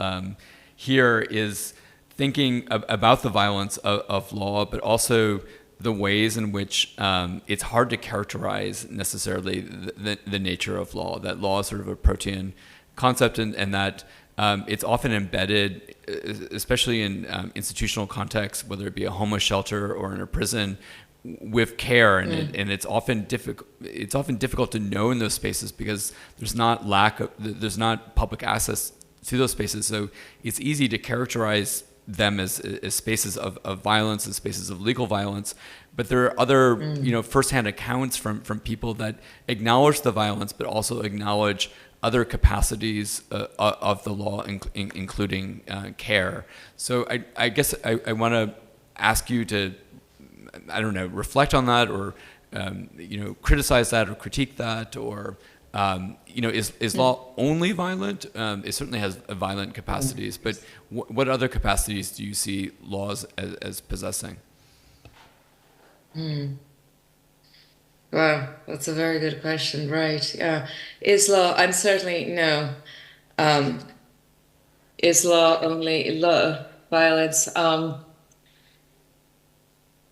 here is thinking about the violence of law, but also the ways in which it's hard to characterize necessarily the nature of law. That law is sort of a protean concept, and that it's often embedded, especially in institutional contexts, whether it be a homeless shelter or in a prison, with care, and it's often difficult. It's often difficult to know in those spaces because there's not public access to those spaces. So it's easy to characterize them as spaces of violence, as spaces of legal violence. But there are other firsthand accounts from people that acknowledge the violence, but also acknowledge other capacities of the law, including care. So I guess I want to ask you to, I don't know, reflect on that, or criticize that, or critique that, or is law only violent? It certainly has violent capacities, but what other capacities do you see laws as possessing? Wow, that's a very good question. Right. Yeah. Is law, I'm certainly, no. Is law only violence?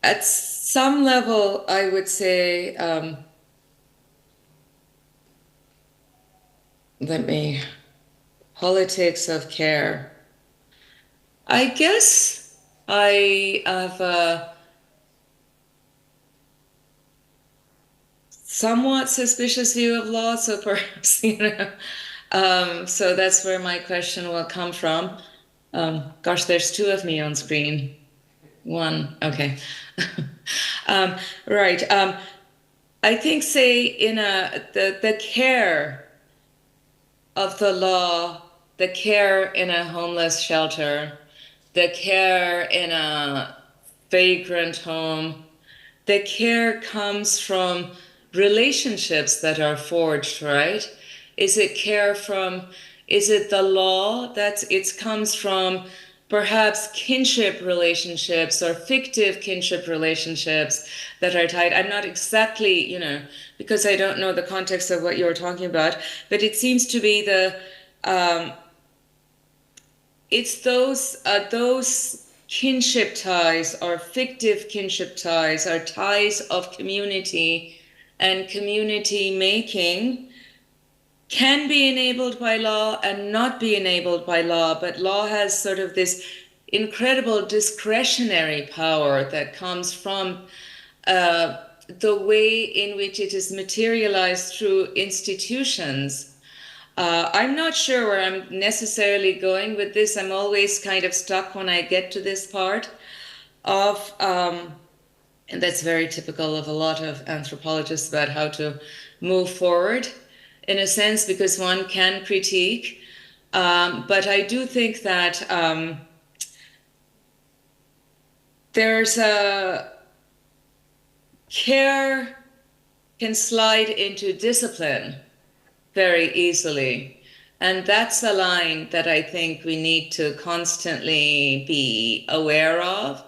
At some level, I would say, politics of care. I guess I have a somewhat suspicious view of law, so perhaps, so that's where my question will come from. Gosh, there's two of me on screen. One, okay. Right. I think, say, in the care of the law, the care in a homeless shelter, the care in a vagrant home, the care comes from relationships that are forged, right? Is it the law it comes from perhaps kinship relationships or fictive kinship relationships that are tied. I'm not exactly, because I don't know the context of what you're talking about, but it seems to be it's those kinship ties or fictive kinship ties are ties of community and community making can be enabled by law and not be enabled by law, but law has sort of this incredible discretionary power that comes from the way in which it is materialized through institutions. I'm not sure where I'm necessarily going with this. I'm always kind of stuck when I get to this part of, and that's very typical of a lot of anthropologists about how to move forward, in a sense, because one can critique. But I do think that there's a care can slide into discipline very easily. And that's a line that I think we need to constantly be aware of.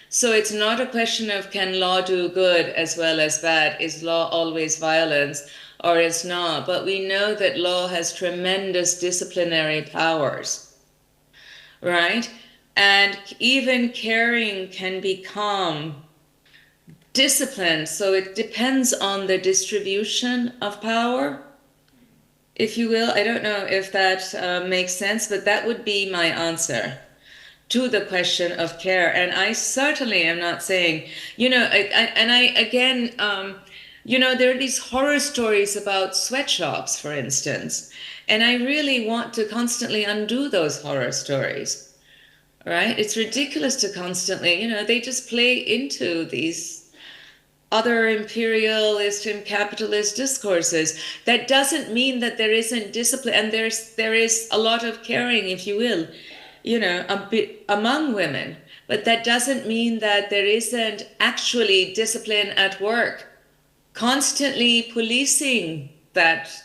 So it's not a question of can law do good as well as bad? Is law always violence or is not? But we know that law has tremendous disciplinary powers, right? And even caring can become discipline. So it depends on the distribution of power, if you will. I don't know if that makes sense, but that would be my answer to the question of care. And I certainly am not saying, again, there are these horror stories about sweatshops, for instance, and I really want to constantly undo those horror stories, right? It's ridiculous to constantly, they just play into these other imperialist and capitalist discourses. That doesn't mean that there isn't discipline, and there is a lot of caring, if you will, a bit among women, but that doesn't mean that there isn't actually discipline at work, constantly policing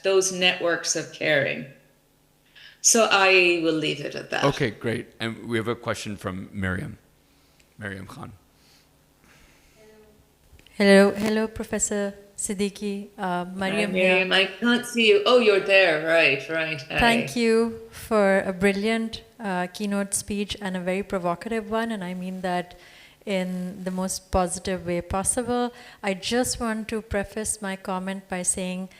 those networks of caring. So I will leave it at that. Okay, great. And we have a question from Miriam Khan. Hello, Professor Siddiqi. Mariam here. Miriam, I can't see you. Oh, you're there. Right. Hi. Thank you for a brilliant keynote speech and a very provocative one, and I mean that in the most positive way possible. I just want to preface my comment by saying,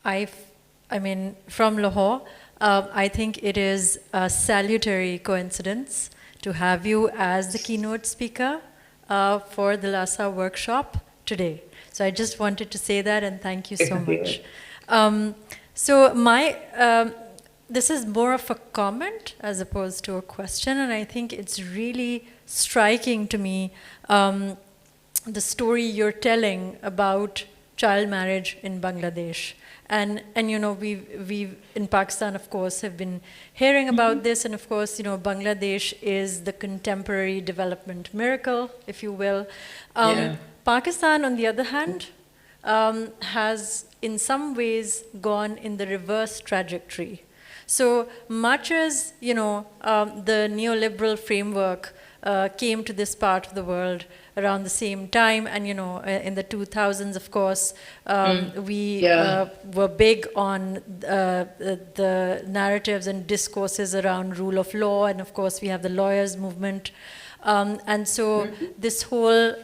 from Lahore, I think it is a salutary coincidence to have you as the keynote speaker for the LASSA Workshop today. So I just wanted to say that, and thank you so much. This is more of a comment as opposed to a question, and I think it's really striking to me the story you're telling about child marriage in Bangladesh. And we've in Pakistan, of course, have been hearing about this, and of course, Bangladesh is the contemporary development miracle, if you will. Pakistan, on the other hand, has in some ways gone in the reverse trajectory. So much as the neoliberal framework came to this part of the world around the same time, and in the 2000s, of course, we were big on the narratives and discourses around rule of law, and of course we have the lawyers' movement. And so this whole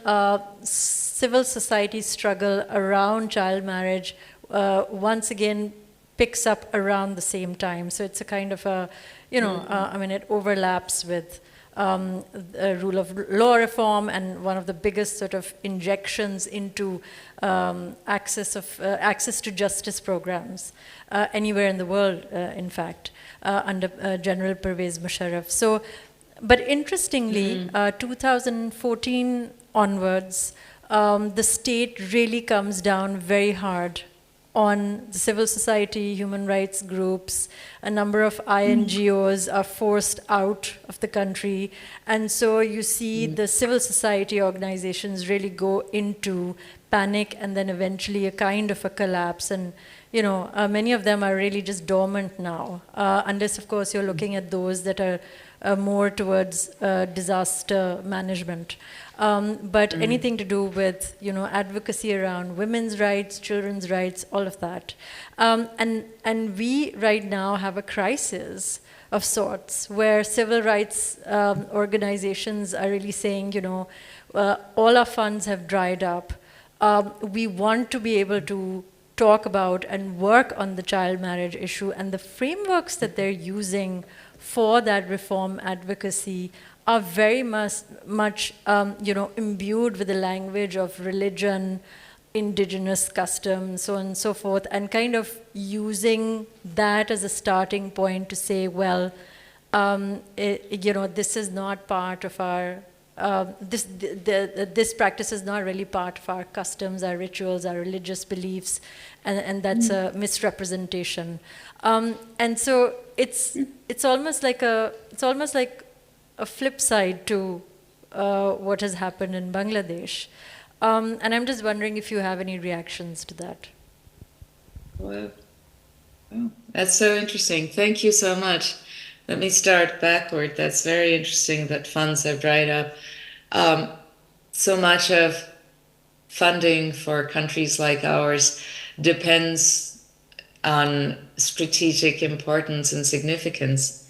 civil society struggle around child marriage once again picks up around the same time. So it's a kind of a, it overlaps with rule of law reform, and one of the biggest sort of injections into access to justice programs anywhere in the world, in fact, under General Pervez Musharraf. So, but interestingly, 2014 onwards, the state really comes down very hard on the civil society, human rights groups. A number of INGOs are forced out of the country. And so you see the civil society organizations really go into panic and then eventually a kind of a collapse. And many of them are really just dormant now, unless, of course, you're looking at those that are more towards disaster management. But anything to do with, advocacy around women's rights, children's rights, all of that. And we right now have a crisis of sorts where civil rights organizations are really saying, all our funds have dried up. We want to be able to talk about and work on the child marriage issue, and the frameworks that they're using for that reform advocacy are very much imbued with the language of religion, indigenous customs, so on and so forth, and kind of using that as a starting point to say, well, this is not part of our, this practice is not really part of our customs, our rituals, our religious beliefs, and that's a misrepresentation. And so it's almost like a flip side to what has happened in Bangladesh. And I'm just wondering if you have any reactions to that. Well, that's so interesting. Thank you so much. Let me start backward. That's very interesting that funds have dried up. So much of funding for countries like ours depends on strategic importance and significance,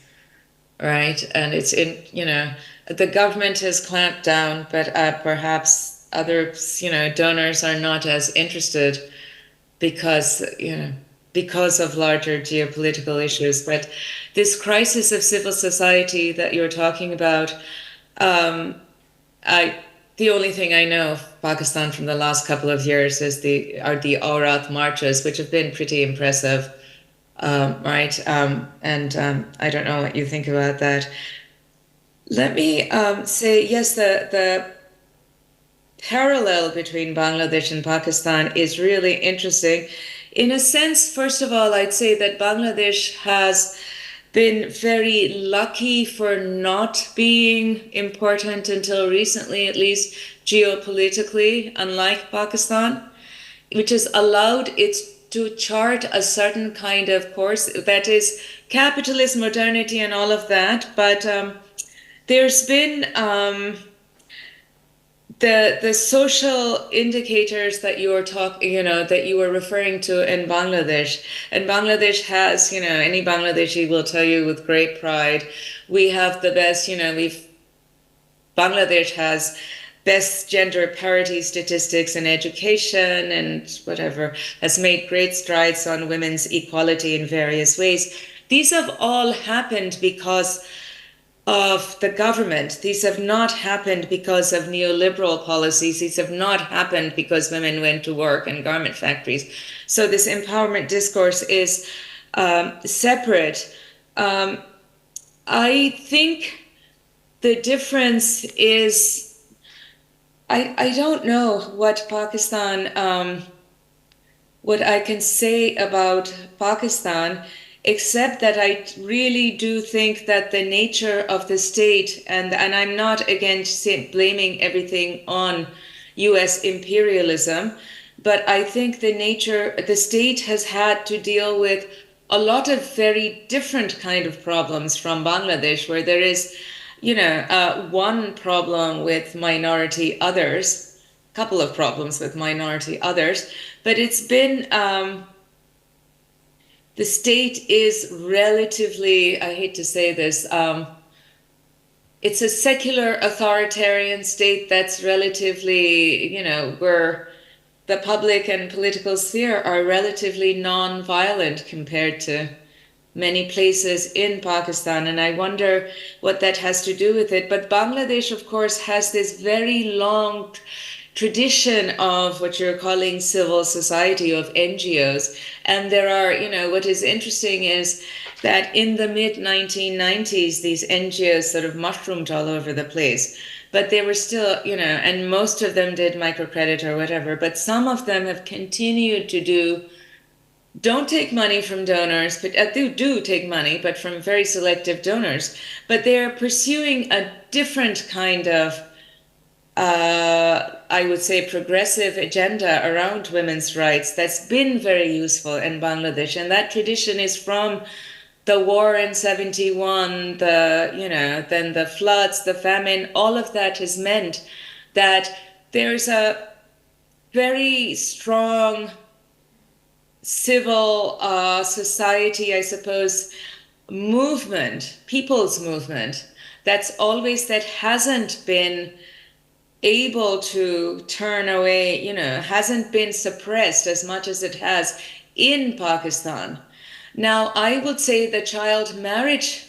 right? And it's the government has clamped down, but perhaps other, donors are not as interested because of larger geopolitical issues. But this crisis of civil society that you're talking about, the only thing I know of Pakistan from the last couple of years are the Aurat marches, which have been pretty impressive, right? And I don't know what you think about that. Let me say, yes, the parallel between Bangladesh and Pakistan is really interesting. In a sense, first of all, I'd say that Bangladesh has been very lucky for not being important until recently, at least geopolitically, unlike Pakistan, which has allowed it to chart a certain kind of course that is capitalist modernity and all of that. But there's been the social indicators that you were that you were referring to in Bangladesh, and Bangladesh has, any Bangladeshi will tell you with great pride, we have the best, Bangladesh has best gender parity statistics in education and whatever, has made great strides on women's equality in various ways. These have all happened because of the government. These have not happened because of neoliberal policies. These have not happened because women went to work in garment factories. So this empowerment discourse is separate. I think the difference is, I don't know what what I can say about Pakistan, except that I really do think that the nature of the state, and I'm not again blaming everything on US imperialism, but I think the state has had to deal with a lot of very different kind of problems from Bangladesh, where there is, one problem with minority others, a couple of problems with minority others, but it's been, the state is relatively, I hate to say this, it's a secular authoritarian state that's relatively, where the public and political sphere are relatively non-violent compared to many places in Pakistan. And I wonder what that has to do with it. But Bangladesh, of course, has this very long tradition of what you're calling civil society, of NGOs. And there are, what is interesting is that in the mid-1990s, these NGOs sort of mushroomed all over the place. But they were still, and most of them did microcredit or whatever, but some of them have continued to don't take money from donors, but do take money, but from very selective donors. But they're pursuing a different kind of, I would say, progressive agenda around women's rights that's been very useful in Bangladesh. And that tradition is from the war in 71, then the floods, the famine, all of that has meant that there's a very strong civil society, I suppose, movement, people's movement, that hasn't been able to turn away, hasn't been suppressed as much as it has in Pakistan. Now, I would say the child marriage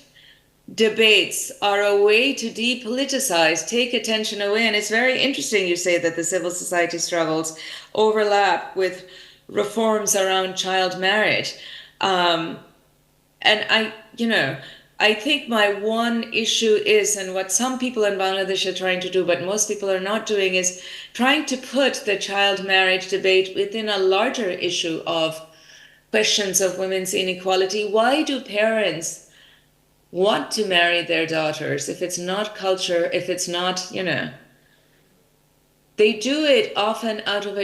debates are a way to depoliticize, take attention away. And it's very interesting you say that the civil society struggles overlap with reforms around child marriage. And I think my one issue is, and what some people in Bangladesh are trying to do, but most people are not doing, is trying to put the child marriage debate within a larger issue of questions of women's inequality. Why do parents want to marry their daughters if it's not culture, if it's not, they do it often out of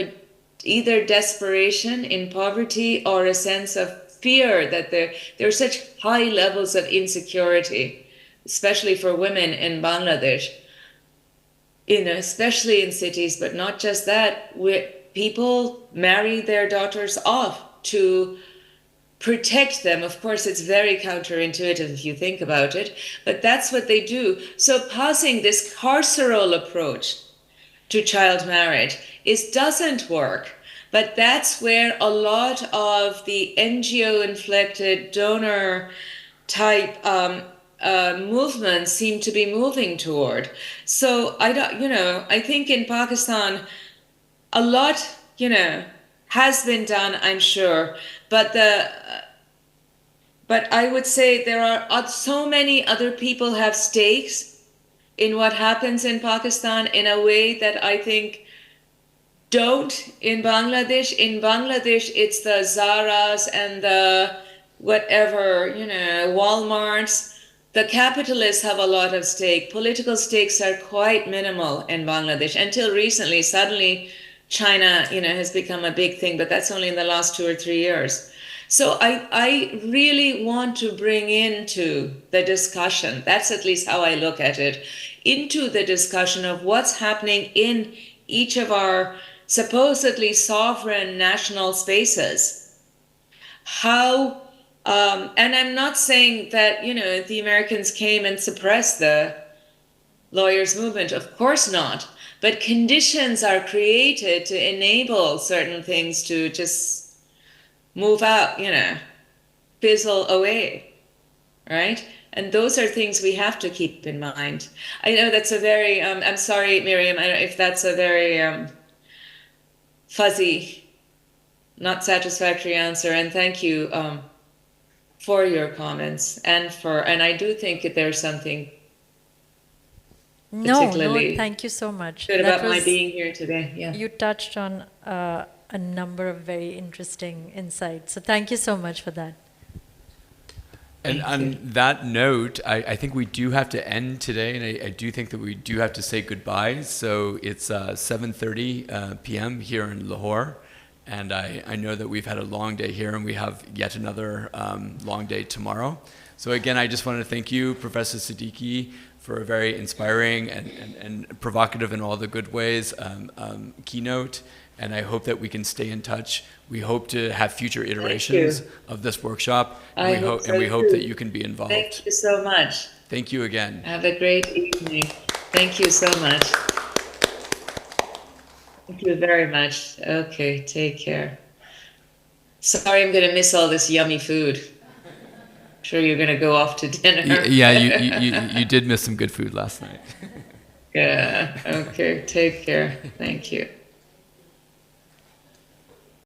either desperation in poverty or a sense of fear that there are such high levels of insecurity, especially for women in Bangladesh, especially in cities, but not just that, where people marry their daughters off to protect them. Of course, it's very counterintuitive if you think about it, but that's what they do. So passing this carceral approach to child marriage doesn't work. But that's where a lot of the NGO-inflected donor type movements seem to be moving toward. So I think in Pakistan, a lot, has been done, I'm sure, but I would say there are so many other people have stakes in what happens in Pakistan in a way that I think don't in Bangladesh. In Bangladesh, it's the Zaras and the whatever, Walmarts. The capitalists have a lot of stake. Political stakes are quite minimal in Bangladesh. Until recently, suddenly China, has become a big thing, but that's only in the last 2 or 3 years. So I really want to bring into the discussion, that's at least how I look at it, into the discussion of what's happening in each of our supposedly sovereign national spaces. How, and I'm not saying that, the Americans came and suppressed the lawyers' movement, of course not, but conditions are created to enable certain things to just move out, fizzle away, right? And those are things we have to keep in mind. I know that's a very, I'm sorry, Miriam, I don't know if that's a very fuzzy, not satisfactory answer. And thank you for your comments and I do think that there's something particularly no, thank you so much. good about my being here today. Yeah. You touched on a number of very interesting insights. So thank you so much for that. And on that note, I think we do have to end today, and I do think that we do have to say goodbye. So it's 7:30 p.m. here in Lahore, and I know that we've had a long day here, and we have yet another long day tomorrow. So again, I just want to thank you, Professor Siddiqi, for a very inspiring and provocative in all the good ways keynote. And I hope that we can stay in touch. We hope to have future iterations of this workshop. And we hope that you can be involved. Thank you so much. Thank you again. Have a great evening. Thank you so much. Thank you very much. Okay, take care. Sorry, I'm going to miss all this yummy food. I'm sure you're going to go off to dinner. Yeah, you did miss some good food last night. Yeah, okay, take care. Thank you.